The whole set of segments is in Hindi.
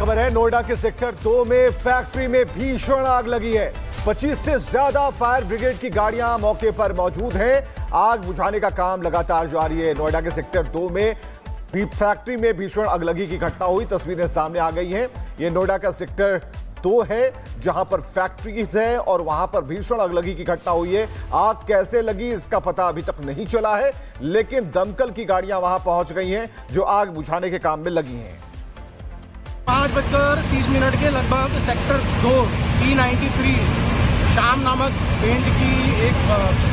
खबर है, नोएडा के सेक्टर 2 में फैक्ट्री में भीषण आग लगी है। 25 से ज्यादा फायर ब्रिगेड की गाड़ियां मौके पर मौजूद हैं। आग बुझाने का काम लगातार जारी है। नोएडा के सेक्टर 2 में भी फैक्ट्री में भीषण अगलगी की घटना हुई, तस्वीरें सामने आ गई हैं। ये नोएडा का सेक्टर 2 है जहां पर फैक्ट्रीज है और वहां पर भीषण अगलगी की घटना हुई है। आग कैसे लगी इसका पता अभी तक नहीं चला है, लेकिन दमकल की गाड़ियां वहां पहुंच गई हैं जो आग बुझाने के काम में लगी हैं। 5:30 के लगभग सेक्टर 2 P93 शाम नामक पेंट की एक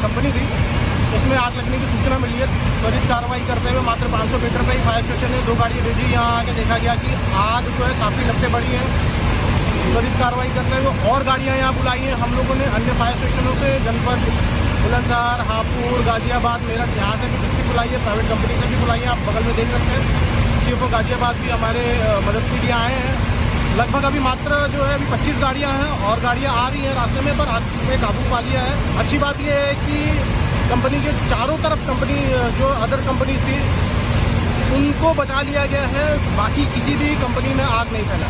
कंपनी थी, उसमें आग लगने की सूचना मिली है। त्वरित कार्रवाई करते हुए मात्र 500 मीटर पर ही फायर स्टेशन ने 2 गाड़ियाँ भेजी। यहाँ आके देखा गया कि आग जो है काफ़ी लपटें बढ़ी हैं। त्वरित कार्रवाई करते हुए और गाड़ियाँ यहाँ बुलाई हैं। हम लोगों ने अन्य फायर स्टेशनों से जनपद बुलंदशहर, हापुड़, गाजियाबाद, मेरठ यहाँ से भी डिस्ट्रिक्ट बुलाई है, प्राइवेट कंपनी से भी बुलाई है। आप बगल में देख सकते हैं CFO गाजियाबाद भी हमारे मदद के लिए आए हैं। लगभग अभी मात्र जो है अभी 25 गाड़ियाँ हैं और गाड़ियाँ आ रही हैं रास्ते में, पर आग पे काबू पा लिया है। अच्छी बात यह है कि कंपनी के चारों तरफ कंपनी जो अदर कंपनीज थी उनको बचा लिया गया है, बाकी किसी भी कंपनी में आग नहीं फैला।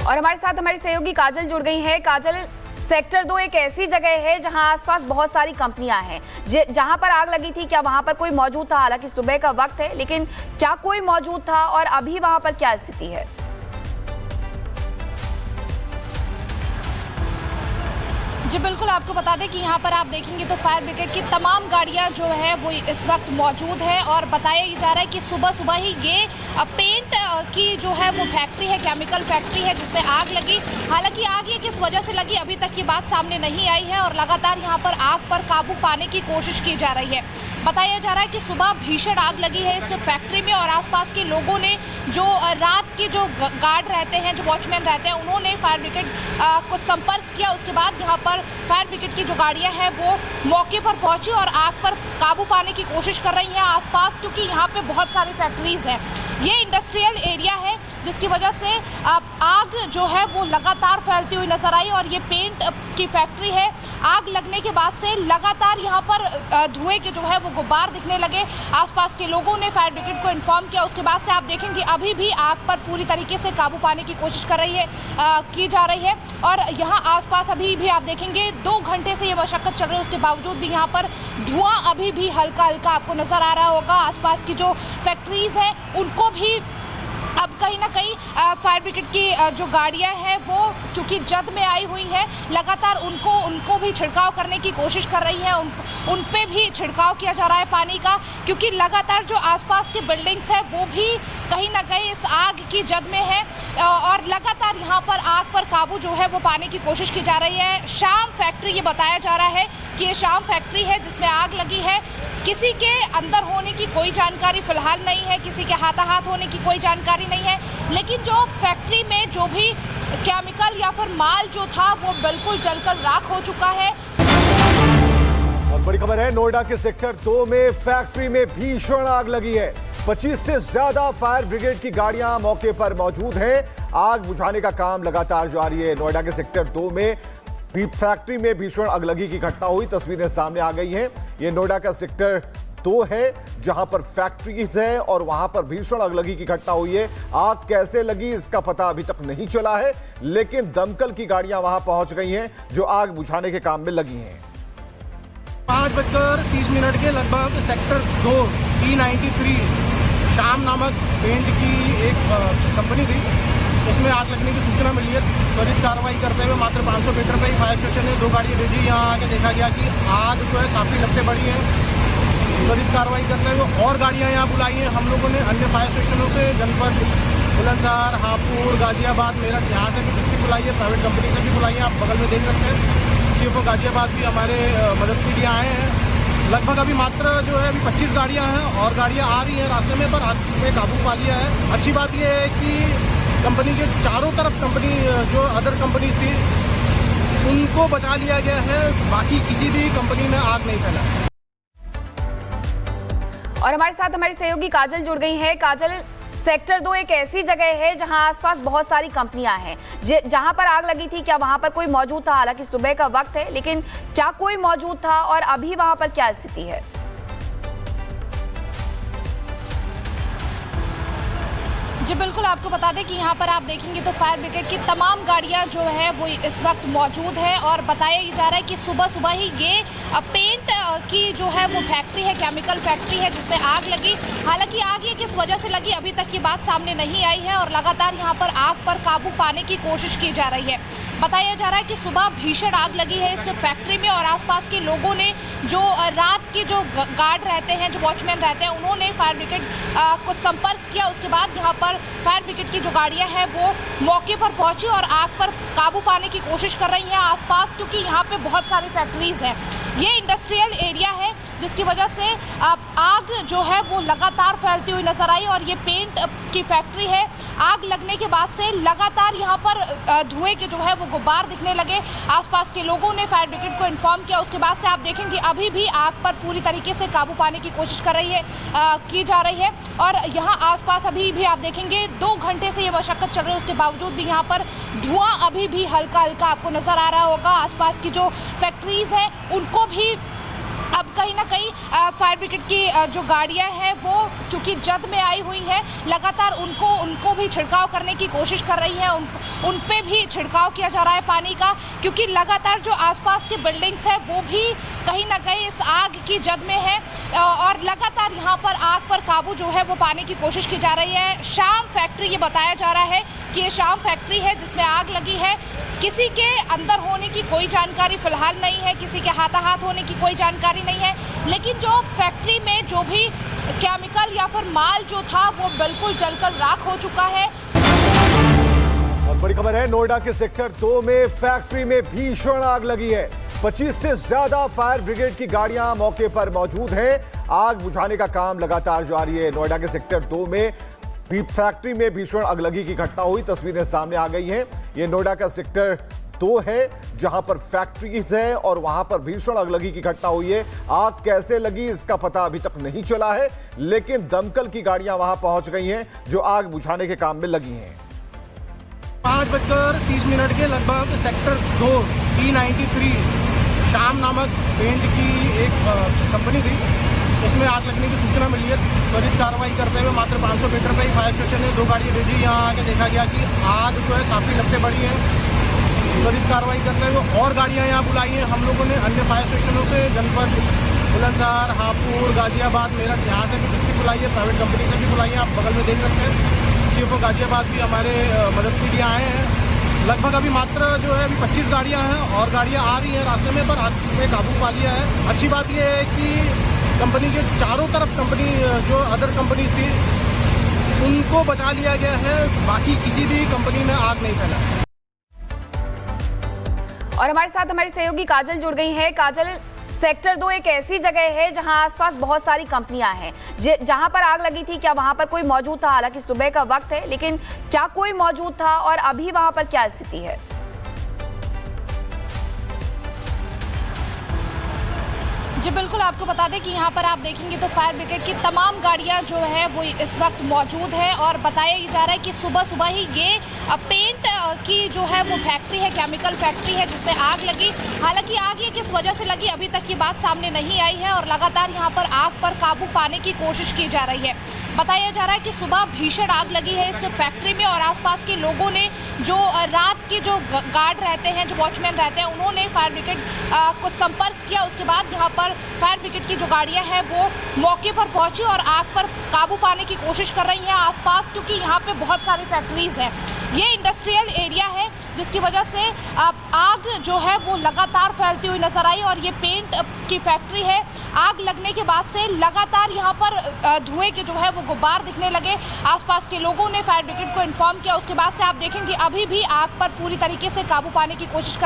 और हमारे साथ हमारी सहयोगी काजल जुड़ गई है। काजल, सेक्टर 2 एक ऐसी जगह है जहां आसपास बहुत सारी कंपनियां हैं। जहां पर आग लगी थी, क्या वहां पर कोई मौजूद था? हालांकि सुबह का वक्त है, लेकिन क्या कोई मौजूद था और अभी वहां पर क्या स्थिति है? जी बिल्कुल, आपको बता दें कि यहाँ पर आप देखेंगे तो फायर ब्रिगेड की तमाम गाड़ियाँ जो है वो इस वक्त मौजूद है। और बताया जा रहा है कि सुबह सुबह ही ये पेंट की जो है वो फैक्ट्री है, केमिकल फैक्ट्री है, जिसमें आग लगी। हालांकि आग ये किस वजह से लगी अभी तक ये बात सामने नहीं आई है और लगातार यहाँ पर आग पर काबू पाने की कोशिश की जा रही है। बताया जा रहा है कि सुबह भीषण आग लगी है इस फैक्ट्री में और आसपास के लोगों ने, जो रात के जो गार्ड रहते हैं, जो वॉचमैन रहते हैं, उन्होंने फायर ब्रिगेड को संपर्क किया। उसके बाद यहाँ पर फायर ब्रिगेड की जो गाड़ियां हैं वो मौके पर पहुंची और आग पर काबू पाने की कोशिश कर रही हैं आसपास, क्योंकि यहाँ पे बहुत सारी फैक्ट्रीज हैं। ये इंडस्ट्रियल एरिया है जिसकी वजह से आग जो है वो लगातार फैलती हुई नजर आई और ये पेंट की फैक्ट्री है। आग लगने के बाद से लगातार यहाँ पर धुएं के जो है वो गुब्बार दिखने लगे। आसपास के लोगों ने फायर ब्रिगेड को इन्फॉर्म किया। उसके बाद से आप देखेंगे अभी भी आग पर पूरी तरीके से काबू पाने की कोशिश की जा रही है। और यहाँ आसपास अभी भी आप देखेंगे 2 घंटे से ये मशक्कत चल रही है, उसके बावजूद भी यहाँ पर धुआं अभी भी हल्का हल्का आपको नजर आ रहा होगा। आसपास की जो फैक्ट्रीज हैं उनको भी अब कहीं ना कहीं फायर ब्रिगेड की जो गाड़ियां हैं वो क्योंकि जद में आई हुई हैं, लगातार उनको भी छिड़काव करने की कोशिश कर रही हैं। उन पे भी छिड़काव किया जा रहा है पानी का, क्योंकि लगातार जो आसपास की बिल्डिंग्स हैं वो भी कहीं ना कहीं इस आग की जद में है और लगातार यहाँ पर आग पर काबू जो है वो पाने की कोशिश की जा रही है। शाम फैक्ट्री, ये बताया जा रहा है कि ये शाम फैक्ट्री है जिसमें आग लगी है। किसी के अंदर होने की कोई जानकारी फिलहाल नहीं है, किसी के हाथाहाथ होने की कोई जानकारी नहीं है, लेकिन जो फैक्ट्री में जो भी केमिकल या फिर माल जो था वो बिल्कुल जलकर राख हो चुका है। और बड़ी खबर है, नोएडा के सेक्टर 2 में फैक्ट्री में भीषण आग लगी है। 25 से ज्यादा फायर ब्रिगेड की गाड़ियां मौके पर मौजूद हैं। आग बुझाने का काम लगातार जारी है। नोएडा के सेक्टर 2 में भी फैक्ट्री में भीषण अगलगी की घटना हुई, तस्वीरें सामने आ गई हैं। ये नोएडा का सेक्टर 2 है जहां पर फैक्ट्रीज है और वहां पर भीषण अगलगी की घटना हुई है। आग कैसे लगी इसका पता अभी तक नहीं चला है, लेकिन दमकल की गाड़ियां वहां पहुंच गई हैं जो आग बुझाने के काम में लगी हैं। 5:30 के लगभग सेक्टर 2 P93 शाम नामक पेंट की एक कंपनी थी, उसमें आग लगने की सूचना मिली है। त्वरित कार्रवाई करते हुए मात्र 500 मीटर पर ही फायर स्टेशन ने 2 गाड़ियाँ भेजी। यहाँ आके देखा गया कि आग जो है काफ़ी लपटें बढ़ी हैं। त्वरित कार्रवाई करते हुए और गाड़ियाँ यहाँ बुलाई हैं। हम लोगों ने अन्य फायर स्टेशनों से जनपद बुलंदशहर, हापुड़, गाजियाबाद, मेरठ यहाँ से भी डिस्ट्रिक्ट बुलाई है, प्राइवेट कंपनी से भी बुलाई है। आप बगल में देख सकते हैं CFO गाजियाबाद भी हमारे मदद के लिए आए हैं। लगभग अभी मात्र जो है अभी 25 गाड़ियाँ हैं और गाड़ियाँ आ रही हैं रास्ते में, पर आग पे काबू पा लिया है। अच्छी बात यह है कि कंपनी के चारों तरफ कंपनी जो अदर कंपनीज थी उनको बचा लिया गया है, बाकी किसी भी कंपनी में आग नहीं फैला। और हमारे साथ हमारी सहयोगी काजल जुड़ गई है। काजल, सेक्टर 2 एक ऐसी जगह है जहां आसपास बहुत सारी कंपनियां हैं। जहां पर आग लगी थी, क्या वहां पर कोई मौजूद था? हालांकि सुबह का वक्त है, लेकिन क्या कोई मौजूद था और अभी वहां पर क्या स्थिति है? जी बिल्कुल, आपको बता दें कि यहाँ पर आप देखेंगे तो फायर ब्रिगेड की तमाम गाड़ियाँ जो है वो इस वक्त मौजूद है और बताया जा रहा है कि सुबह सुबह ही ये पेंट की जो है वो फैक्ट्री है, केमिकल फैक्ट्री है जिसमें आग लगी। हालांकि आग ये किस वजह से लगी अभी तक ये बात सामने नहीं आई है और लगातार यहाँ पर आग पर काबू पाने की कोशिश की जा रही है। बताया जा रहा है कि सुबह भीषण आग लगी है इस फैक्ट्री में और आसपास के लोगों ने, जो रात के जो गार्ड रहते हैं, जो वॉचमैन रहते हैं, उन्होंने फायर ब्रिगेड को संपर्क किया। उसके बाद यहाँ पर फायर ब्रिगेड की जो गाड़ियां हैं वो मौके पर पहुंची और आग पर काबू पाने की कोशिश कर रही हैं आसपास, क्योंकि यहाँ पे बहुत सारी फैक्ट्रीज हैं। ये इंडस्ट्रियल एरिया है जिसकी वजह से आग जो है वो लगातार फैलती हुई नजर आई और ये पेंट की फैक्ट्री है। आग लगने के बाद से लगातार यहाँ पर धुएं के जो है वो गुब्बार दिखने लगे। आसपास के लोगों ने फायर ब्रिगेड को इन्फॉर्म किया। उसके बाद से आप देखेंगे अभी भी आग पर पूरी तरीके से काबू पाने की कोशिश की जा रही है और यहाँ आसपास अभी भी आप देखेंगे 2 घंटे से ये मशक्कत चल रही है, उसके बावजूद भी यहाँ पर धुआं अभी भी हल्का हल्का आपको नजर आ रहा होगा। आसपास की जो फैक्ट्रीज हैं उनको भी अब कहीं ना कहीं फायर ब्रिगेड की जो गाड़ियां हैं वो क्योंकि जद में आई हुई है, लगातार उनको भी छिड़काव करने की कोशिश कर रही है। उन पे भी छिड़काव किया जा रहा है पानी का, क्योंकि लगातार जो आसपास के बिल्डिंग्स हैं वो भी कहीं ना कहीं इस आग की जद में है और लगातार यहाँ पर आग पर काबू जो है वो पाने की कोशिश की जा रही है। शाम फैक्ट्री ये बताया जा रहा है कि ये शाम फैक्ट्री है जिसमें आग लगी है। किसी के अंदर होने की कोई जानकारी फिलहाल नहीं है, किसी के हाथाहाथ होने की कोई जानकारी नहीं है, लेकिन जो फैक्ट्री में जो भी केमिकल या फिर माल जो था वो बिल्कुल जलकर राख हो चुका है। बहुत बड़ी खबर है, नोएडा के सेक्टर 2 में फैक्ट्री में भीषण आग लगी है। 25 से ज्यादा फायर ब्रिगेड की गाड़ियां मौके पर मौजूद हैं। आग बुझाने का काम लगातार जारी है। नोएडा के सेक्टर 2 में फैक्ट्री में भीषण अगलगी की घटना हुई, तस्वीरें सामने आ गई हैं। ये नोएडा का सेक्टर 2 है जहां पर फैक्ट्रीज है और वहां पर भीषण अगलगी की घटना हुई है। आग कैसे लगी इसका पता अभी तक नहीं चला है, लेकिन दमकल की गाड़ियां वहां पहुंच गई हैं जो आग बुझाने के काम में लगी हैं। 5:30 के लगभग सेक्टर 2 P93 शाम नामक पेंट की एक कंपनी थी, उसमें आग लगने की सूचना मिली है। त्वरित कार्रवाई करते हुए मात्र 500 मीटर पर ही फायर स्टेशन ने 2 गाड़ियाँ भेजी। यहाँ आके देखा गया कि आग जो है काफ़ी लपटें बढ़ी है। त्वरित कार्रवाई करते हुए और गाड़ियाँ यहाँ बुलाई हैं हम लोगों ने अन्य फायर स्टेशनों से, जनपद बुलंदशहर, हापुड़, गाजियाबाद, मेरठ, यहाँ से भी डिस्ट्रिक्ट बुलाई है, प्राइवेट कंपनी से भी बुलाई है। आप बगल में देख सकते हैं CFO गाजियाबाद भी हमारे मदद के लिए आए हैं। लगभग अभी मात्र जो है अभी 25 गाड़ियाँ हैं और गाड़ियाँ आ रही हैं रास्ते में, पर आग पे काबू पा लिया है। अच्छी बात यह है कि कंपनी के चारों तरफ कंपनी जो अदर कंपनीज थी उनको बचा लिया गया है, बाकी किसी भी कंपनी में आग नहीं फैला। और हमारे साथ हमारी सहयोगी काजल जुड़ गई है। काजल, सेक्टर 2 एक ऐसी जगह है जहां आसपास बहुत सारी कंपनियां हैं। जहां पर आग लगी थी क्या वहां पर कोई मौजूद था? हालांकि सुबह का वक्त है, लेकिन क्या कोई मौजूद था और अभी वहां पर क्या स्थिति है? जी बिल्कुल, आपको बता दें कि यहाँ पर आप देखेंगे तो फायर ब्रिगेड की तमाम गाड़ियाँ जो है वो इस वक्त मौजूद है और बताया जा रहा है कि सुबह सुबह ही ये पेंट की जो है वो फैक्ट्री है, केमिकल फैक्ट्री है जिसमें आग लगी। हालांकि आग ये किस वजह से लगी अभी तक ये बात सामने नहीं आई है और लगातार यहाँ पर आग पर काबू पाने की कोशिश की जा रही है। बताया जा रहा है कि सुबह भीषण आग लगी है इस फैक्ट्री में और आसपास के लोगों ने, जो रात के जो गार्ड रहते हैं, जो वॉचमैन रहते हैं, उन्होंने फायर ब्रिगेड को संपर्क किया। उसके बाद यहाँ पर फायर ब्रिगेड की जो गाड़ियां हैं वो मौके पर पहुंची और आग पर काबू पाने की कोशिश कर रही हैं आसपास, क्योंकि यहाँ पे बहुत सारी फैक्ट्रीज हैं। ये इंडस्ट्रियल एरिया है जिसकी वजह से आग जो है वो लगातार फैलती हुई नजर आई और ये पेंट की फैक्ट्री है। आग लगने के बाद से लगातार यहाँ पर धुएं के जो है वो गुब्बार दिखने लगे। आसपास के लोगों ने फायर ब्रिगेड को इन्फॉर्म किया। उसके बाद से आप देखेंगे अभी भी आग पर पूरी तरीके से काबू पाने की कोशिश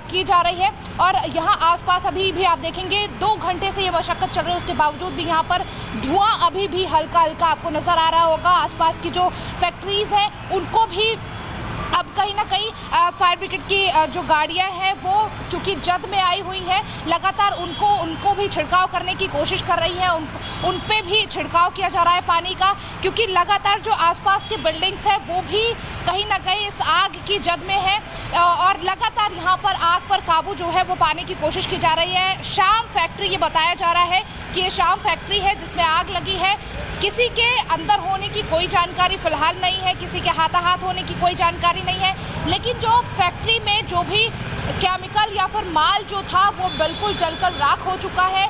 की जा रही है और यहाँ आसपास अभी भी आप देखेंगे 2 घंटे से ये मशक्कत चल रही है, उसके बावजूद भी यहाँ पर धुआं अभी भी हल्का हल्का आपको नजर आ रहा होगा। आसपास की जो फैक्ट्रीज हैं उनको भी अब कहीं ना कहीं फायर ब्रिगेड की जो गाड़ियां हैं वो क्योंकि जद में आई हुई है, लगातार उनको भी छिड़काव करने की कोशिश कर रही है। उन पे भी छिड़काव किया जा रहा है पानी का, क्योंकि लगातार जो आसपास के बिल्डिंग्स हैं वो भी कहीं ना कहीं इस आग की जद में है और लगातार यहाँ पर आग पर काबू जो है वो पाने की कोशिश की जा रही है। शाम फैक्ट्री ये बताया जा रहा है कि ये शाम फैक्ट्री फैक्ट्री है जिसमें आग लगी है। किसी के अंदर होने की कोई जानकारी फिलहाल नहीं है, किसी के हाथाहाथ होने की कोई जानकारी नहीं है, लेकिन जो फैक्ट्री में जो भी केमिकल या फिर माल जो था वो बिल्कुल जलकर राख हो चुका है